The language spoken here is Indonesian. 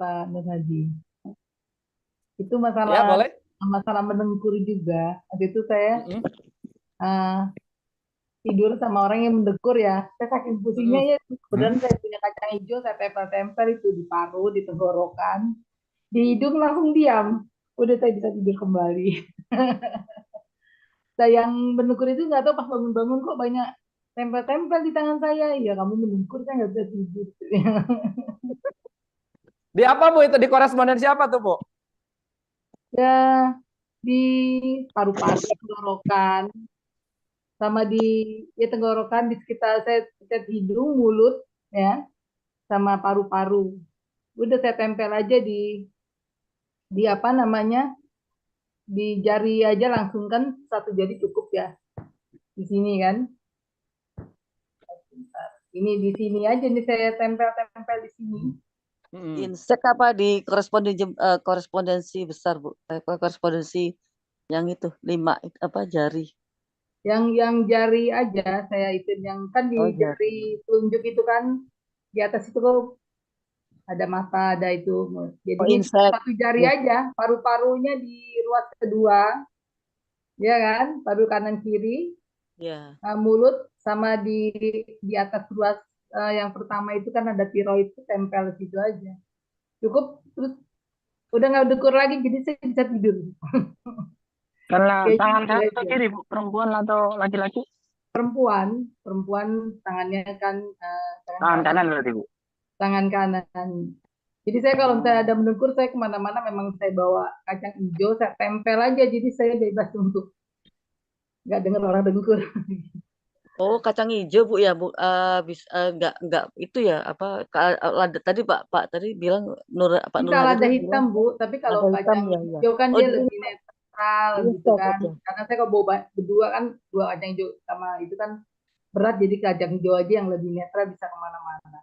Pak Nur Hadi. Itu Ya, masalah boleh. masalah mendengkur juga. Waktu itu saya Mm-mm. eh, tidur sama orang yang mendengkur ya. Saya saking pusingnya Mm-mm. ya, kemudian saya punya kacang hijau, saya tempel-tempel itu di paru, di tenggorokan, di hidung langsung diam. Udah saya bisa tidur kembali. Saya yang mendengkur itu nggak tahu pas bangun-bangun kok banyak tempel-tempel di tangan saya. Ya kamu mendengkur saya nggak bisa tidur. Di apa, Bu? Itu di korespondensi apa tuh, Bu? Ya di paru-paru, tenggorokan, sama di ya tenggorokan di sekitar saya sekitar hidung, mulut, ya, sama paru-paru. Udah saya tempel aja di apa namanya di jari aja langsung kan satu jari cukup ya di sini kan. Ini di sini aja nih saya tempel-tempel di sini. Mm-mm. Insek apa di korespondensi besar, Bu? Korespondensi yang itu 5 apa jari. Yang jari aja saya itu yang kan di Oh, jari jari. telunjuk itu kan di atas itu kok ada mata ada itu. Oh, Jadinya cuma insek. satu jari Ya, aja, paru-parunya di ruas kedua, ya kan, paru kanan kiri, ya. mulut sama di atas ruas yang pertama itu kan ada tiroid itu tempel situ aja. Cukup terus udah nggak dekur lagi jadi saya bisa tidur. Karena Kayaknya tangan gitu kanan atau aja. kiri, Bu? Perempuan atau laki-laki? Perempuan, perempuan tangannya kan tangan Tangan kanan, kanan berarti, Bu. tangan kanan. Jadi saya kalau misalnya ada Oh. mendengkur saya kemana-mana memang saya bawa kacang hijau saya tempel aja jadi saya bebas untuk nggak dengar orang dengkur. Oh, kacang hijau, Bu ya, Bu. Nggak itu ya apa tadi Pak tadi bilang Pak Bisa Nur Hadi lada tadi bilang hitam Bu, tapi kalau ada hitam kacang ya, ya. hijau kan Oh, dia di lebih netral gitu insek kan. aja. Karena saya kalau bawa berdua kan dua kacang hijau sama itu kan berat jadi kacang hijau aja yang lebih netral bisa kemana-mana.